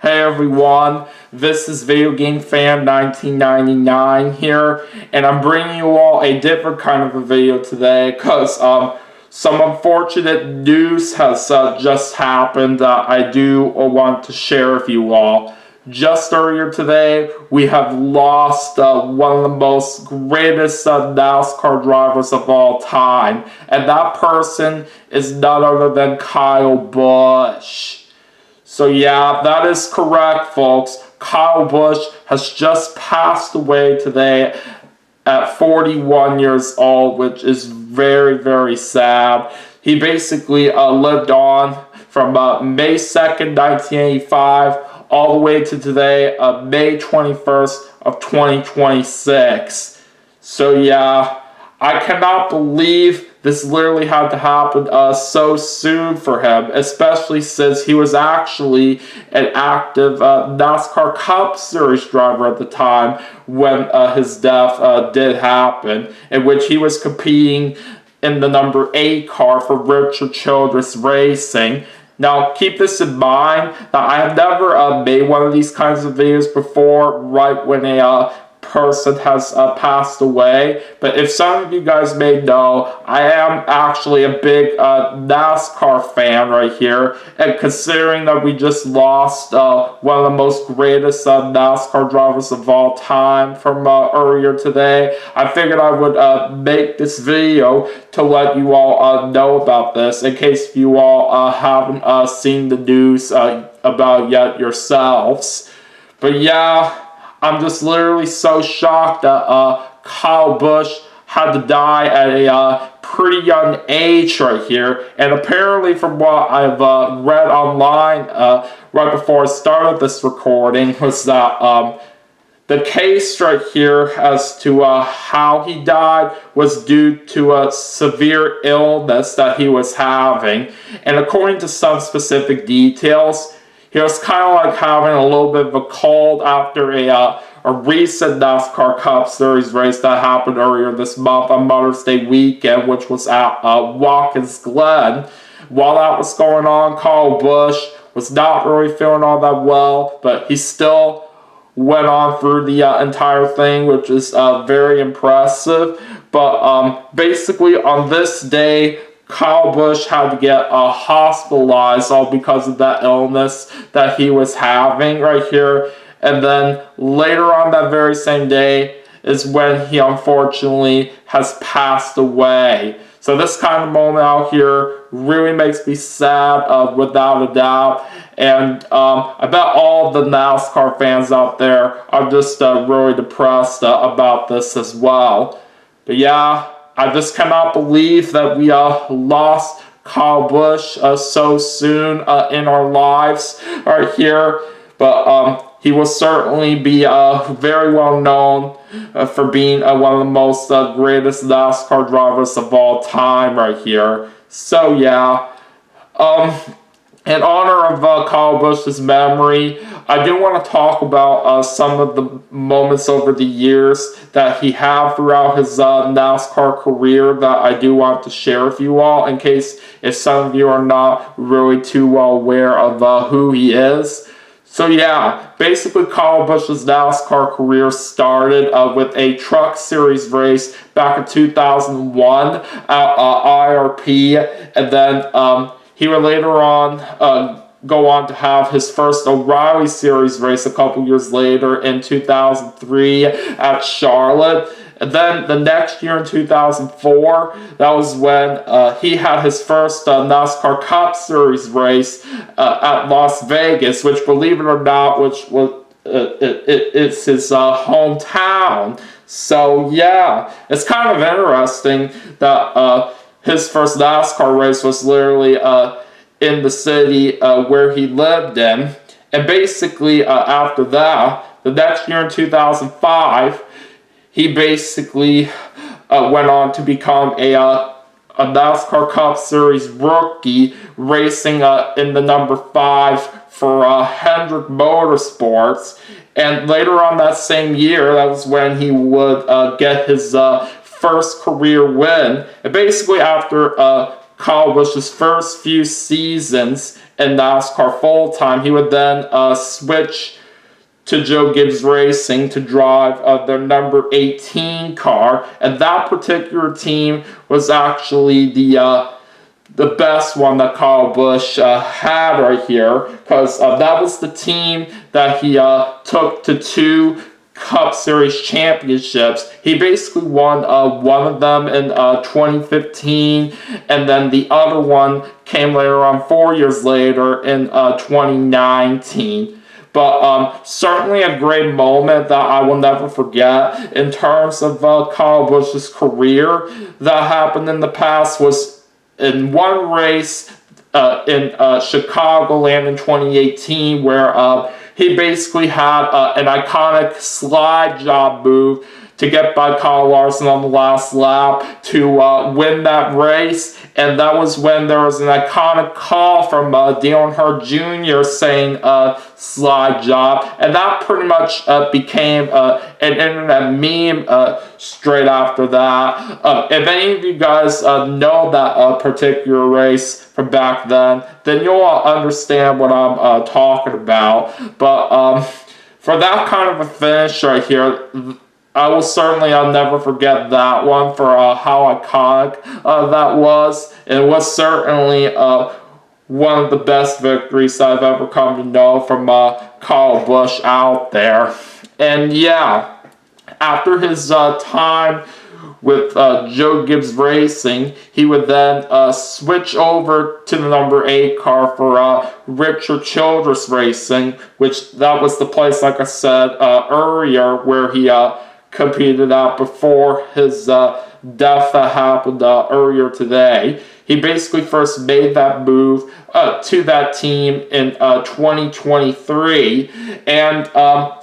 Hey everyone, this is Video Game Fan 1999 here, and I'm bringing you all a different kind of a video today because some unfortunate news has just happened that I do want to share with you all. Just earlier today, we have lost one of the most greatest NASCAR drivers of all time, and that person is none other than Kyle Busch. So yeah, that is correct, folks. Kyle Busch has just passed away today at 41 years old, which is very, very sad. He basically lived on from May 2nd, 1985, all the way to today, May 21st of 2026. So yeah, I cannot believe this literally had to happen so soon for him, especially since he was actually an active NASCAR Cup Series driver at the time when his death did happen, in which he was competing in the number 8 car for Richard Childress Racing. Now, keep this in mind that I have never made one of these kinds of videos before, right when a person has passed away, but if some of you guys may know, I am actually a big NASCAR fan right here, and considering that we just lost one of the most greatest NASCAR drivers of all time from earlier today, I figured I would make this video to let you all know about this, in case you all haven't seen the news about it yet yourselves. But yeah, I'm just literally so shocked that Kyle Busch had to die at a pretty young age right here. And apparently from what I've read online right before I started this recording was that the case right here as to how he died was due to a severe illness that he was having. And according to some specific details, he was kind of like having a little bit of a cold after a recent NASCAR Cup Series race that happened earlier this month on Mother's Day weekend, which was at Watkins Glen. While that was going on, Kyle Busch was not really feeling all that well, but he still went on through the entire thing, which is very impressive. But basically on this day, Kyle Busch had to get hospitalized all because of that illness that he was having right here. And then later on that very same day is when he unfortunately has passed away. So this kind of moment out here really makes me sad without a doubt. And I bet all the NASCAR fans out there are just really depressed about this as well. But yeah, I just cannot believe that we lost Kyle Busch so soon in our lives right here. But he will certainly be very well known for being one of the most greatest NASCAR drivers of all time right here. So yeah, in honor of Kyle Busch's memory, I do want to talk about some of the moments over the years that he had throughout his NASCAR career that I do want to share with you all, in case if some of you are not really too well aware of who he is. So yeah, basically Kyle Busch's NASCAR career started with a Truck Series race back in 2001 at IRP, and then he would later on go on to have his first O'Reilly Series race a couple years later in 2003 at Charlotte. And then the next year in 2004, that was when he had his first NASCAR Cup Series race at Las Vegas, which, believe it or not, which was it's his hometown. So yeah, it's kind of interesting that his first NASCAR race was literally in the city where he lived in. And basically after that, the next year in 2005, he basically went on to become a NASCAR Cup Series rookie, racing in the number 5 for Hendrick Motorsports. And later on that same year, that was when he would get his first career win. And basically after Kyle Busch's first few seasons in NASCAR full-time. He would then switch to Joe Gibbs Racing to drive their number 18 car, and that particular team was actually the best one that Kyle Busch had right here, because that was the team that he took to 2 Cup Series championships. He basically won one of them in 2015, and then the other one came later on 4 years later in 2019. But certainly a great moment that I will never forget in terms of Kyle Busch's career that happened in the past was in one race in Chicagoland in 2018 where he basically had an iconic slide job move to get by Kyle Larson on the last lap to win that race. And that was when there was an iconic call from Dale Earnhardt Jr. saying slide job. And that pretty much became an internet meme straight after that. If any of you guys know that particular race from back then you'll understand what I'm talking about. But for that kind of a finish right here, I will certainly, I'll never forget that one for how iconic that was. It was certainly one of the best victories I've ever come to know from Kyle Busch out there. And yeah, after his time with Joe Gibbs Racing, he would then switch over to the number 8 car for Richard Childress Racing, which that was the place, like I said earlier, where he competed out before his death that happened earlier today. He basically first made that move to that team in 2023, and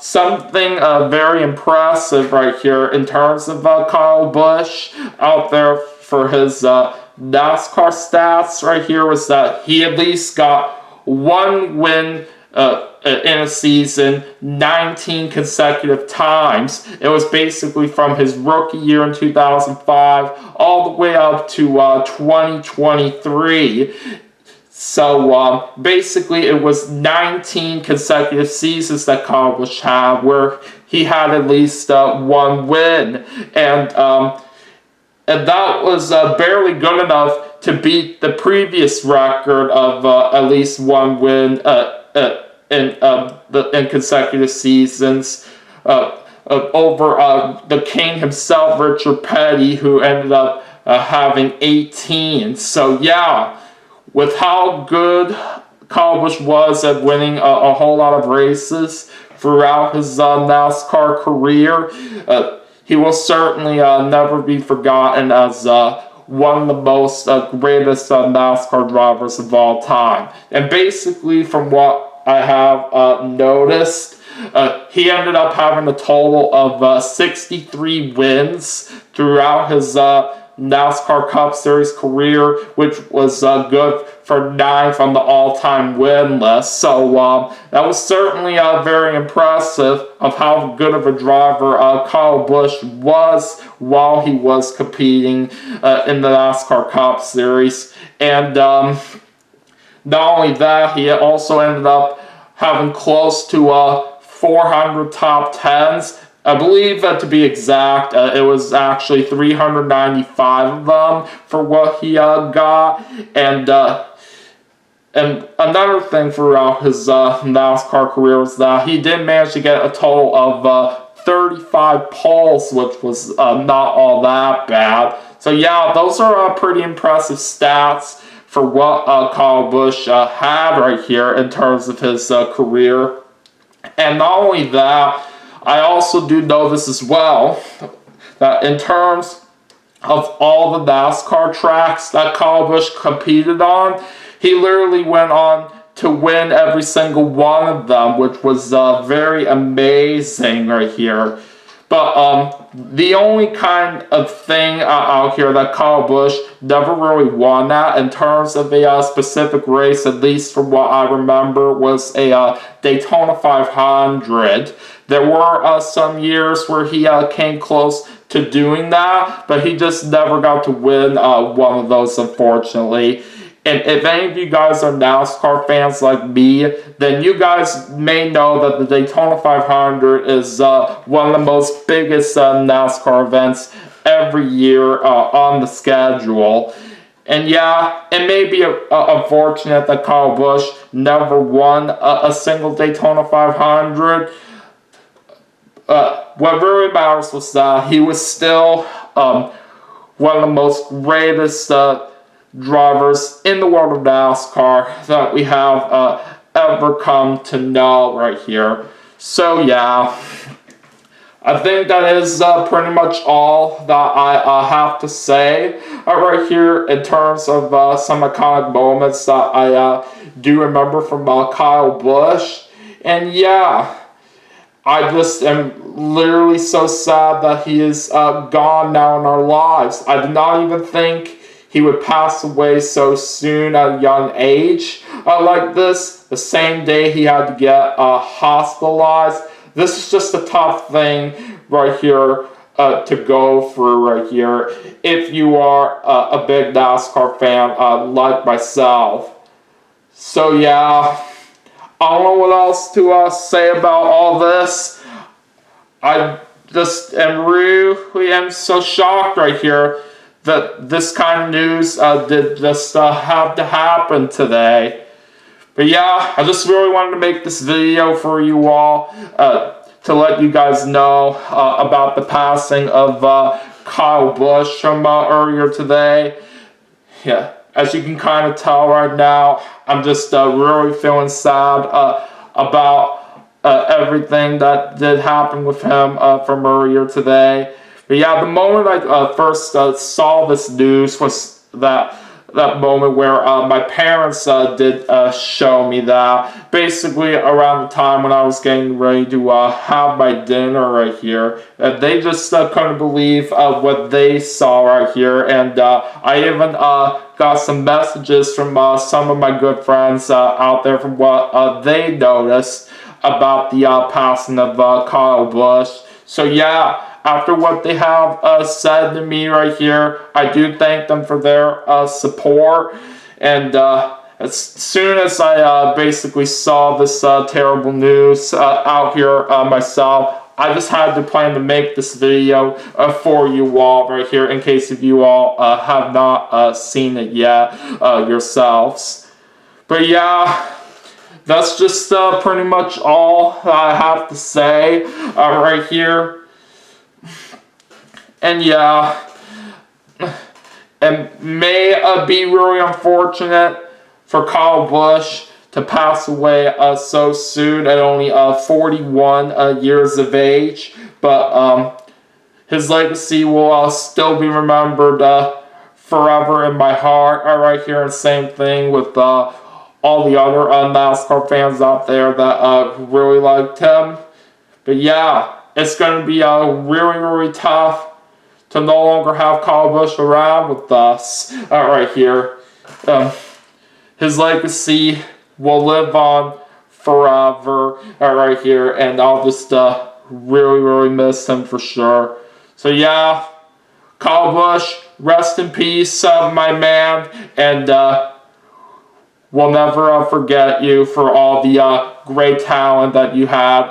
something very impressive right here in terms of Kyle Busch out there for his NASCAR stats right here was that he at least got one win in a season 19 consecutive times. It was basically from his rookie year in 2005 all the way up to 2023. So basically it was 19 consecutive seasons that Kyle Busch had where he had at least one win. And that was barely good enough to beat the previous record of at least one win in consecutive seasons over the king himself, Richard Petty, who ended up having 18. So yeah, with how good Kyle Busch was at winning a whole lot of races throughout his NASCAR career, he will certainly never be forgotten as one of the most greatest NASCAR drivers of all time. And basically, from what I have noticed, he ended up having a total of 63 wins throughout his NASCAR Cup Series career, which was good for 9th on the all-time win list. So that was certainly very impressive of how good of a driver Kyle Busch was while he was competing in the NASCAR Cup Series. And not only that, he also ended up having close to 400 top 10s. I believe to be exact, it was actually 395 of them for what he got. And another thing throughout his NASCAR career was that he did manage to get a total of 35 poles, which was not all that bad. So yeah, those are pretty impressive stats for what Kyle Busch had right here in terms of his career. And not only that, I also do know this as well, that in terms of all the NASCAR tracks that Kyle Busch competed on, he literally went on to win every single one of them, which was very amazing right here. But the only kind of thing out here that Kyle Busch never really won at in terms of a specific race, at least from what I remember, was a Daytona 500. There were some years where he came close to doing that, but he just never got to win one of those, unfortunately. And if any of you guys are NASCAR fans like me, then you guys may know that the Daytona 500 is one of the most biggest NASCAR events every year on the schedule. And yeah, it may be unfortunate that Kyle Busch never won a single Daytona 500. What really matters was that he was still one of the most greatest drivers in the world of NASCAR that we have ever come to know right here. So yeah, I think that is pretty much all that I have to say right here in terms of some iconic moments that I do remember from Kyle Busch. And yeah, I just am literally so sad that he is gone now in our lives. I did not even think he would pass away so soon at a young age like this. The same day he had to get hospitalized. This is just a tough thing right here to go through right here if you are a big NASCAR fan like myself. So yeah, I don't know what else to say about all this. I just am so shocked right here that this kind of news did just have to happen today. But yeah, I just really wanted to make this video for you all to let you guys know about the passing of Kyle Busch from earlier today. Yeah, as you can kind of tell right now, I'm just really feeling sad about everything that did happen with him from earlier today. But yeah, the moment I first saw this news was that moment where my parents did show me that. Basically around the time when I was getting ready to have my dinner right here. They just couldn't believe what they saw right here. And I even got some messages from some of my good friends out there from what they noticed about the passing of Kyle Busch. So yeah, after what they have said to me right here, I do thank them for their support. And as soon as I basically saw this terrible news out here myself, I just had to plan to make this video for you all right here in case if you all have not seen it yet yourselves. But yeah, that's just pretty much all I have to say right here. And yeah, it may be really unfortunate for Kyle Busch to pass away so soon at only 41 years of age. But his legacy will still be remembered forever in my heart right here. And same thing with all the other NASCAR fans out there that really liked him. But yeah, it's going to be really, really tough to no longer have Kyle Busch around with us right here. His legacy will live on forever right here, and I'll just really, really miss him for sure. So yeah, Kyle Busch, rest in peace, my man, and we'll never forget you for all the great talent that you had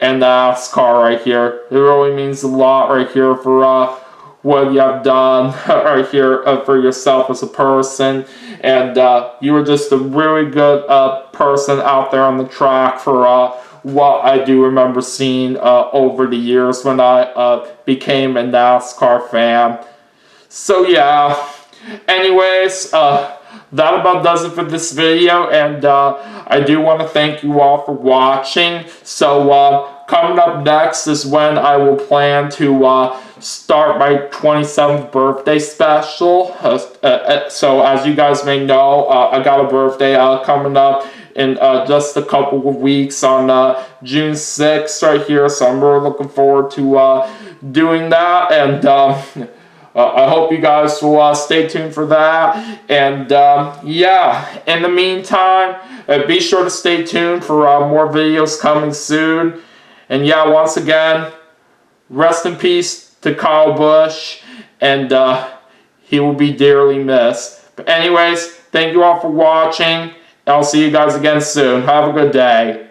in NASCAR right here. It really means a lot right here for what you have done right here for yourself as a person. And you were just a really good person out there on the track for what I do remember seeing over the years when I became a NASCAR fan. So yeah, anyways, that about does it for this video, and I do want to thank you all for watching. So coming up next is when I will plan to start my 27th birthday special. So as you guys may know, I got a birthday coming up in just a couple of weeks on June 6th right here. So I'm really looking forward to doing that, and I hope you guys will stay tuned for that. And yeah, in the meantime, be sure to stay tuned for more videos coming soon. And yeah, once again, rest in peace to Kyle Busch, and he will be dearly missed. But anyways, Thank you all for watching. I'll see you guys again soon. Have a good day.